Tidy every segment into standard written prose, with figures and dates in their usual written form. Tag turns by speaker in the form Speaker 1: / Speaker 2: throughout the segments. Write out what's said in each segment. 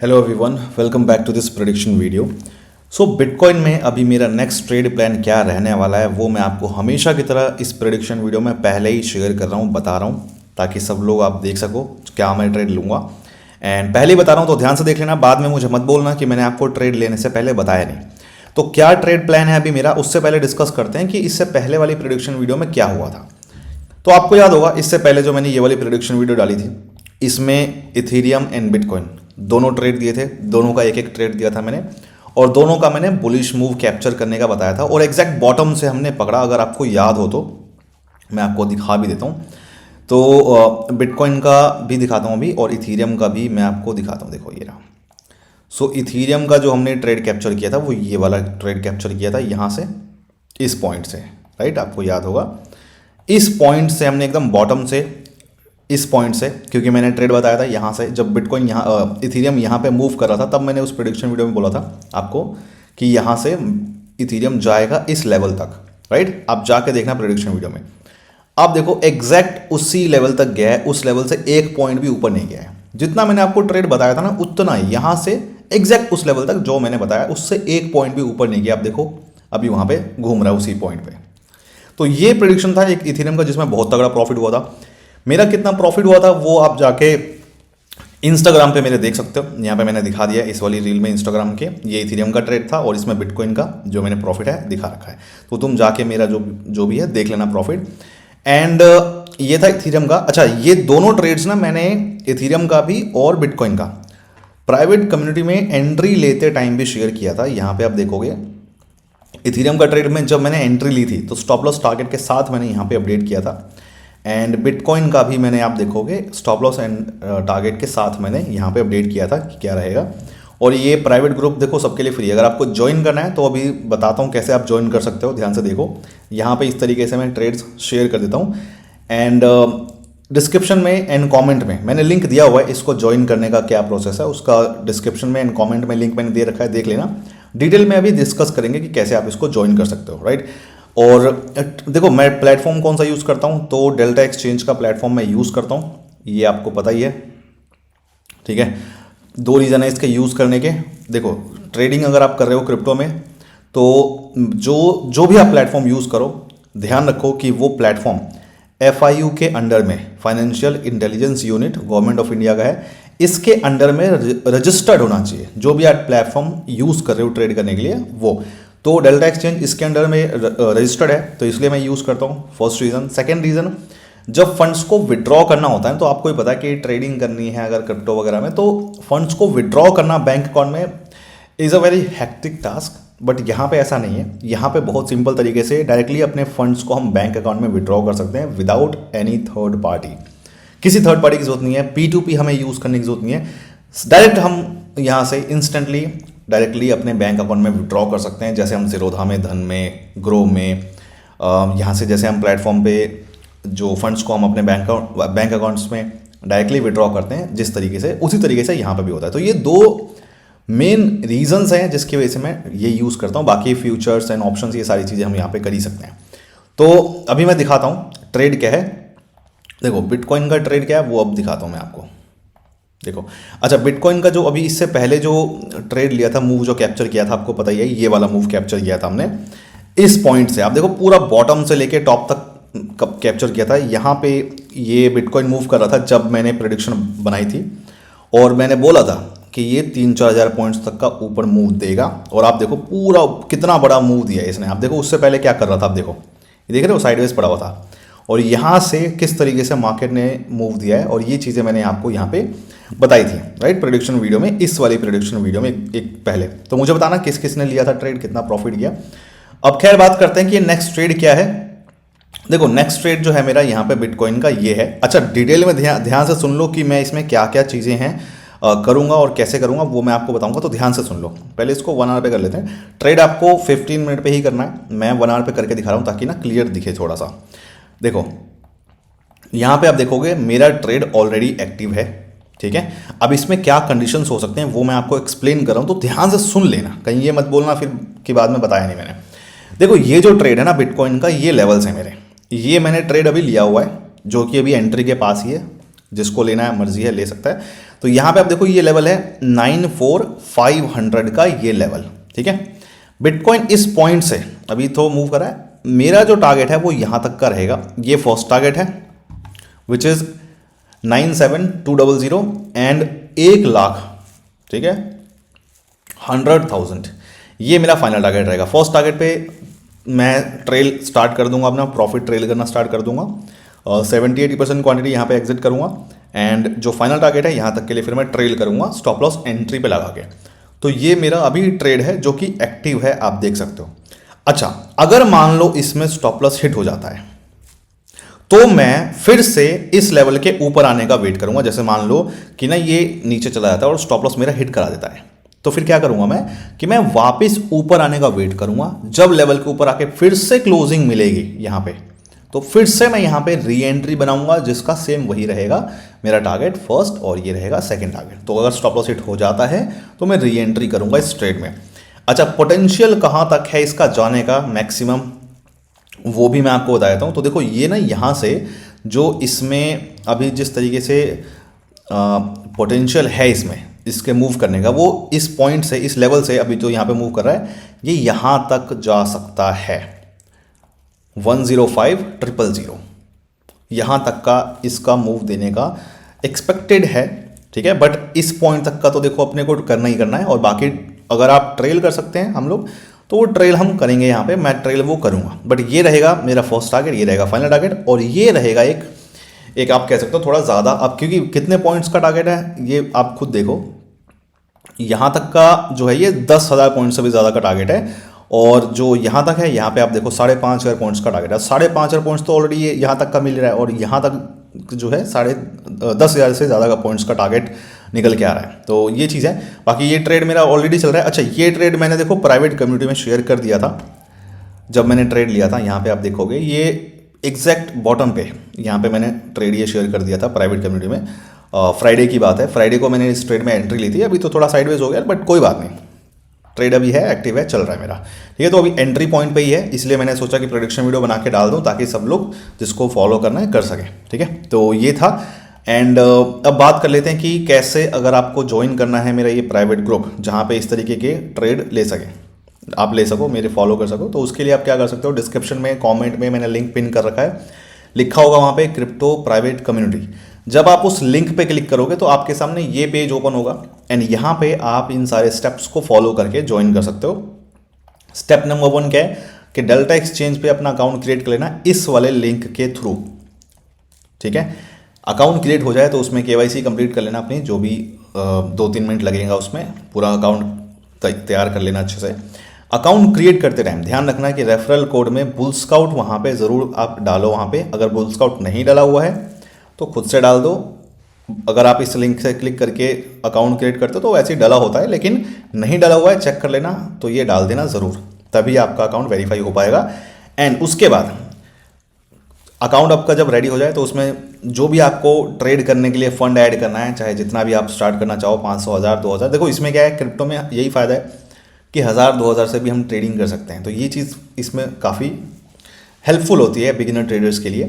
Speaker 1: Hello everyone, welcome back to this prediction video. So bitcoin में अभी मेरा next trade plan क्या रहने वाला है वो मैं आपको हमेशा की तरह इस प्रेडिक्शन वीडियो में पहले ही शेयर कर रहा हूँ, बता रहा हूँ ताकि सब लोग आप देख सको क्या मैं ट्रेड लूँगा। एंड पहले ही बता रहा हूँ तो ध्यान से देख लेना, बाद में मुझे मत बोलना कि मैंने आपको ट्रेड लेने से पहले बताया नहीं। तो क्या ट्रेड प्लान है अभी मेरा, उससे पहले डिस्कस करते हैं कि इससे पहले वाली प्रेडिक्शन वीडियो में क्या हुआ था। तो आपको याद होगा इससे पहले जो मैंने ये वाली प्रेडिक्शन वीडियो डाली थी, इसमें इथेरियम एंड बिटकॉइन दोनों ट्रेड दिए थे, दोनों का एक एक ट्रेड दिया था मैंने, और दोनों का मैंने बुलिश मूव कैप्चर करने का बताया था और एग्जैक्ट बॉटम से हमने पकड़ा। अगर आपको याद हो तो मैं आपको दिखा भी देता हूँ। तो बिटकॉइन का भी दिखाता हूँ अभी और इथेरियम का भी मैं आपको दिखाता हूँ। देखो ये रहा। सो इथेरियम का जो हमने ट्रेड कैप्चर किया था वो ये वाला ट्रेड कैप्चर किया था यहाँ से, इस पॉइंट से, राइट, आपको याद होगा। इस पॉइंट से हमने एकदम बॉटम से, इस पॉइंट से, क्योंकि मैंने ट्रेड बताया था यहाँ से, जब बिटकॉइन यहाँ इथेरियम यहाँ पे मूव कर रहा था तब मैंने उस प्रेडिक्शन वीडियो में बोला था आपको कि यहाँ से इथेरियम जाएगा इस लेवल तक, राइट। आप जाके देखना प्रेडिक्शन वीडियो में, आप देखो एग्जैक्ट उसी लेवल तक गया है, उस लेवल से एक पॉइंट भी ऊपर नहीं गया है। जितना मैंने आपको ट्रेड बताया था ना उतना ही यहाँ से एग्जैक्ट उस लेवल तक जो मैंने बताया उससे एक पॉइंट भी ऊपर नहीं गया। आप देखो अभी वहाँ पे घूम रहा है उसी पॉइंट पे। तो ये प्रेडिक्शन था एक इथेरियम का जिसमें बहुत तगड़ा प्रॉफिट हुआ था। मेरा कितना प्रॉफिट हुआ था वो आप जाके इंस्टाग्राम पे मेरे देख सकते हो, यहाँ पे मैंने दिखा दिया इस वाली रील में इंस्टाग्राम के। ये इथेरियम का ट्रेड था और इसमें बिटकॉइन का जो मैंने प्रॉफिट है दिखा रखा है, तो तुम जाके मेरा जो भी है देख लेना प्रॉफिट। एंड ये था इथेरियम का। अच्छा, ये दोनों ट्रेड्स ना मैंने इथेरियम का भी और बिटकॉइन का प्राइवेट कम्युनिटी में एंट्री लेते टाइम भी शेयर किया था। यहाँ पे आप देखोगे इथेरियम का ट्रेड में जब मैंने एंट्री ली थी तो स्टॉप लॉस टारगेट के साथ मैंने यहाँ पे अपडेट किया था। एंड बिटकॉइन का भी मैंने, आप देखोगे, स्टॉप लॉस एंड टारगेट के साथ मैंने यहाँ पे अपडेट किया था कि क्या रहेगा। और ये प्राइवेट ग्रुप देखो सबके लिए फ्री है। अगर आपको ज्वाइन करना है तो अभी बताता हूँ कैसे आप ज्वाइन कर सकते हो, ध्यान से देखो। यहाँ पे इस तरीके से मैं ट्रेड्स शेयर कर देता हूँ एंड डिस्क्रिप्शन में एंड कमेंट में मैंने लिंक दिया हुआ है। इसको ज्वाइन करने का क्या प्रोसेस है उसका डिस्क्रिप्शन में एंड कमेंट में लिंक मैंने दे रखा है, देख लेना। डिटेल में अभी डिस्कस करेंगे कि कैसे आप इसको ज्वाइन कर सकते हो, राइट। और देखो मैं प्लेटफॉर्म कौन सा यूज़ करता हूँ, तो डेल्टा एक्सचेंज का प्लेटफॉर्म मैं यूज़ करता हूँ, ये आपको पता ही है, ठीक है। दो रीज़न है इसके यूज़ करने के। देखो ट्रेडिंग अगर आप कर रहे हो क्रिप्टो में तो जो भी आप प्लेटफॉर्म यूज़ करो, ध्यान रखो कि वो प्लेटफॉर्म FIU के अंडर में, financial intelligence unit, government of India का है, इसके अंडर में रजिस्टर्ड होना चाहिए। जो भी आप प्लेटफॉर्म यूज़ कर रहे हो ट्रेड करने के लिए वो, तो डेल्टा एक्सचेंज इसके अंडर में रजिस्टर्ड है तो इसलिए मैं यूज़ करता हूँ, फर्स्ट रीज़न। सेकेंड रीज़न, जब फंड्स को विड्रॉ करना होता है तो आपको ही पता है कि ट्रेडिंग करनी है अगर क्रिप्टो वगैरह में, तो फंड्स को विड्रॉ करना बैंक अकाउंट में is a very hectic task. But यहाँ पे ऐसा नहीं है, यहाँ पे बहुत सिंपल तरीके से डायरेक्टली अपने फंड्स को हम बैंक अकाउंट में विड्रॉ कर सकते हैं विदाउट एनी थर्ड पार्टी। किसी थर्ड पार्टी की जरूरत नहीं है, P2P हमें यूज़ करने की जरूरत नहीं है। डायरेक्ट हम यहाँ से इंस्टेंटली डायरेक्टली अपने बैंक अकाउंट में विड्रॉ कर सकते हैं, जैसे हम ज़ीरोधा में, धन में, ग्रो में, यहाँ से जैसे हम प्लेटफॉर्म पे जो फंड्स को हम अपने बैंक अकाउंट्स में डायरेक्टली विड्रॉ करते हैं जिस तरीके से, उसी तरीके से यहाँ पे भी होता है। तो ये दो मेन रीजंस हैं जिसकी वजह से मैं ये यूज़ करता हूँ। बाकी फ्यूचर्स एंड ऑप्शंस ये सारी चीज़ें हम यहाँ पे कर ही सकते हैं। तो अभी मैं दिखाता हूँ ट्रेड क्या है। देखो बिटकॉइन का ट्रेड क्या है वो अब दिखाता हूँ मैं आपको। देखो अच्छा, बिटकॉइन का जो अभी इससे पहले जो ट्रेड लिया था, मूव जो कैप्चर किया था, आपको पता ही है, ये वाला मूव कैप्चर किया था हमने इस पॉइंट से। आप देखो पूरा बॉटम से लेके टॉप तक कब कैप्चर किया था। यहाँ पे ये बिटकॉइन मूव कर रहा था जब मैंने प्रेडिक्शन बनाई थी और मैंने बोला था कि ये 3-4 हज़ार पॉइंट्स तक का ऊपर मूव देगा। और आप देखो पूरा कितना बड़ा मूव दिया है इसने। आप देखो उससे पहले क्या कर रहा था, आप देखो ये देख रहे हो साइडवेज पड़ा हुआ था और यहाँ से किस तरीके से मार्केट ने मूव दिया है। और ये चीज़ें मैंने आपको यहाँ पे बताई थी, राइट, प्रेडिक्शन वीडियो में, इस वाली प्रेडिक्शन वीडियो में एक पहले। तो मुझे बताना किस किस ने लिया था ट्रेड, कितना प्रॉफिट किया। अब खैर बात करते हैं कि नेक्स्ट ट्रेड क्या है। देखो नेक्स्ट ट्रेड जो है मेरा यहाँ पे बिटकॉइन का ये है। अच्छा डिटेल में ध्यान से सुन लो कि मैं इसमें क्या क्या चीज़ें हैं करूँगा और कैसे करूँगा वो मैं आपको बताऊँगा, तो ध्यान से सुन लो। पहले इसको 1 आवर पे कर लेते हैं। ट्रेड आपको 15 मिनट पे ही करना है, मैं 1 आवर पे करके दिखा रहा हूँ ताकि ना क्लियर दिखे थोड़ा सा। देखो यहाँ पे आप देखोगे मेरा ट्रेड ऑलरेडी एक्टिव है, ठीक है। अब इसमें क्या कंडीशंस हो सकते हैं वो मैं आपको एक्सप्लेन कर रहा हूँ, तो ध्यान से सुन लेना, कहीं ये मत बोलना फिर कि बाद में बताया नहीं मैंने। देखो ये जो ट्रेड है ना बिटकॉइन का, ये लेवल्स है मेरे, ये मैंने ट्रेड अभी लिया हुआ है जो कि अभी एंट्री के पास ही है। जिसको लेना है मर्जी है ले सकता है। तो यहाँ पे आप देखो ये लेवल है 94,500 का ये लेवल, ठीक है। बिटकॉइन इस पॉइंट से अभी तो मूव कर रहा है, मेरा जो टारगेट है वो यहाँ तक का रहेगा। ये फर्स्ट टारगेट है विच इज 97,200 एंड 1,00,000, ठीक है, 100,000, ये मेरा फाइनल टारगेट रहेगा। फर्स्ट टारगेट पे मैं ट्रेल स्टार्ट कर दूंगा, अपना प्रॉफिट ट्रेल करना स्टार्ट कर दूंगा, 70-80% क्वांटिटी यहाँ पे एग्जिट करूंगा एंड जो फाइनल टारगेट है यहाँ तक के लिए फिर मैं ट्रेल करूंगा स्टॉप लॉस एंट्री पे लगा के। तो ये मेरा अभी ट्रेड है जो कि एक्टिव है, आप देख सकते हो। अच्छा, अगर मान लो इसमें स्टॉप लॉस हिट हो जाता है तो मैं फिर से इस लेवल के ऊपर आने का वेट करूंगा। जैसे मान लो कि ना ये नीचे चला जाता है और स्टॉप लॉस मेरा हिट करा देता है, तो फिर क्या करूंगा मैं कि मैं वापस ऊपर आने का वेट करूंगा। जब लेवल के ऊपर आके फिर से क्लोजिंग मिलेगी यहाँ पे, तो फिर से मैं यहाँ पे री एंट्री बनाऊंगा, जिसका सेम वही रहेगा मेरा टारगेट फर्स्ट और ये रहेगा सेकंड टारगेट। तो अगर स्टॉप लॉस हिट हो जाता है तो मैं री एंट्री करूंगा इस ट्रेड में। अच्छा, पोटेंशियल कहाँ तक है इसका जाने का मैक्सिमम, वो भी मैं आपको बता देता हूँ। तो देखो ये ना यहाँ से जो इसमें अभी जिस तरीके से पोटेंशियल है इसमें इसके मूव करने का, वो इस पॉइंट से, इस लेवल से अभी जो यहाँ पे मूव कर रहा है ये यहाँ तक जा सकता है 105,000, यहाँ तक का इसका मूव देने का एक्सपेक्टेड है, ठीक है। बट इस पॉइंट तक का तो देखो अपने को करना ही करना है, और बाकी अगर आप ट्रेल कर सकते हैं हम लोग तो वो ट्रेल हम करेंगे यहाँ पे, मैं ट्रेल वो करूँगा। बट ये रहेगा मेरा फर्स्ट टारगेट, ये रहेगा फाइनल टारगेट, और ये रहेगा एक आप कह सकते हो थोड़ा ज़्यादा। अब क्योंकि कितने पॉइंट्स का टारगेट है ये आप खुद देखो, यहाँ तक का जो है ये 10,000 पॉइंट से भी ज़्यादा का टारगेट है, और जो यहाँ तक है यहाँ पे आप देखो 5,500 पॉइंट्स का टारगेट है। 5,500 पॉइंट्स तो ऑलरेडी ये यहाँ तक का मिल रहा है, और यहाँ तक जो है 10,500 से ज़्यादा का पॉइंट्स का टारगेट निकल के आ रहा है। तो ये चीज़ है। बाकी ये ट्रेड मेरा ऑलरेडी चल रहा है। अच्छा, ये ट्रेड मैंने देखो प्राइवेट कम्युनिटी में शेयर कर दिया था जब मैंने ट्रेड लिया था। यहाँ पे आप देखोगे ये एग्जैक्ट बॉटम पे यहाँ पे मैंने ट्रेड ये शेयर कर दिया था प्राइवेट कम्युनिटी में। फ्राइडे की बात है, फ्राइडे को मैंने इस ट्रेड में एंट्री ली थी। अभी तो थोड़ा साइडवेज हो गया, बट कोई बात नहीं, ट्रेड अभी है, एक्टिव है, चल रहा है मेरा, ठीक है। तो अभी एंट्री पॉइंट पे ही है, इसलिए मैंने सोचा कि प्रेडिक्शन वीडियो बना के डाल दूं ताकि सब लोग जिसको फॉलो करना है कर सकें, ठीक है। तो ये था। एंड अब बात कर लेते हैं कि कैसे अगर आपको ज्वाइन करना है मेरा ये प्राइवेट ग्रुप जहाँ पे इस तरीके के ट्रेड ले सकें, आप ले सको, मेरे फॉलो कर सको। तो उसके लिए आप क्या कर सकते हो, डिस्क्रिप्शन में कॉमेंट में मैंने लिंक पिन कर रखा है, लिखा होगा वहाँ पे क्रिप्टो प्राइवेट कम्युनिटी। जब आप उस लिंक पे क्लिक करोगे तो आपके सामने ये पेज ओपन होगा, एंड यहाँ पे आप इन सारे स्टेप्स को फॉलो करके ज्वाइन कर सकते हो। स्टेप नंबर 1 क्या है कि डेल्टा एक्सचेंज पे अपना अकाउंट क्रिएट कर लेना इस वाले लिंक के थ्रू, ठीक है। अकाउंट क्रिएट हो जाए तो उसमें KYC कंप्लीट कर लेना अपनी, जो भी 2-3 मिनट लगेगा उसमें पूरा अकाउंट तैयार कर लेना अच्छे से। अकाउंट क्रिएट करते टाइम ध्यान रखना कि रेफरल कोड में बुल स्काउट वहाँ पे ज़रूर आप डालो। वहाँ पे अगर बुल स्काउट नहीं डाला हुआ है तो खुद से डाल दो। अगर आप इस लिंक से क्लिक करके अकाउंट क्रिएट करते हो तो वैसे ही डाला होता है, लेकिन नहीं डाला हुआ है चेक कर लेना, तो ये डाल देना ज़रूर, तभी आपका अकाउंट वेरीफाई हो पाएगा। एंड उसके बाद अकाउंट आपका जब रेडी हो जाए तो उसमें जो भी आपको ट्रेड करने के लिए फंड ऐड करना है, चाहे जितना भी आप स्टार्ट करना चाहो, 500, 1000, 2000। देखो इसमें क्या है, क्रिप्टो में यही फ़ायदा है कि 1000-2000 से भी हम ट्रेडिंग कर सकते हैं। तो ये चीज़ इसमें काफ़ी हेल्पफुल होती है बिगिनर ट्रेडर्स के लिए।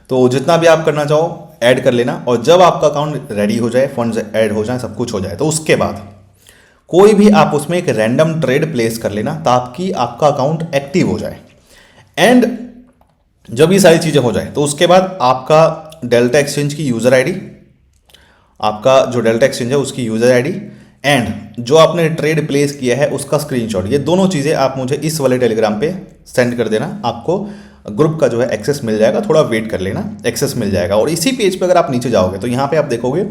Speaker 1: तो जितना भी आप करना चाहो ऐड कर लेना, और जब आपका अकाउंट रेडी हो जाए, फंड्स ऐड हो जाए, सब कुछ हो जाए, तो उसके बाद कोई भी आप उसमें एक रैंडम ट्रेड प्लेस कर लेना ताकि आपका अकाउंट एक्टिव हो जाए। एंड जब ये सारी चीज़ें हो जाए तो उसके बाद आपका डेल्टा एक्सचेंज की यूज़र आईडी, आपका जो डेल्टा एक्सचेंज है उसकी यूज़र आईडी, एंड जो आपने ट्रेड प्लेस किया है उसका स्क्रीनशॉट, ये दोनों चीज़ें आप मुझे इस वाले टेलीग्राम पे सेंड कर देना। आपको ग्रुप का जो है एक्सेस मिल जाएगा, थोड़ा वेट कर लेना, एक्सेस मिल जाएगा। और इसी पेज पे अगर आप नीचे जाओगे तो यहाँ पे आप देखोगे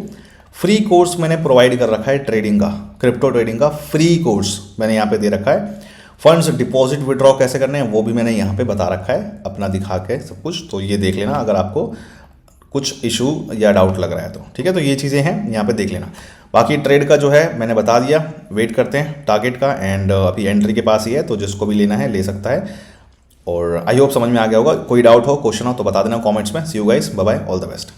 Speaker 1: फ्री कोर्स मैंने प्रोवाइड कर रखा है ट्रेडिंग का, क्रिप्टो ट्रेडिंग का फ्री कोर्स मैंने यहाँ पे दे रखा है। फंड्स डिपॉजिट विड्रॉ कैसे करने हैं वो भी मैंने यहाँ पे बता रखा है अपना दिखा के सब कुछ, तो ये देख लेना अगर आपको कुछ इशू या डाउट लग रहा है तो, ठीक है। तो ये चीज़ें हैं, यहाँ पे देख लेना। बाकी ट्रेड का जो है मैंने बता दिया, वेट करते हैं टारगेट का, एंड अभी एंट्री के पास ही है, तो जिसको भी लेना है ले सकता है। और आई होप समझ में आ गया होगा। कोई डाउट हो, क्वेश्चन हो तो बता देना कमेंट्स में। See you guys, bye bye, all the best.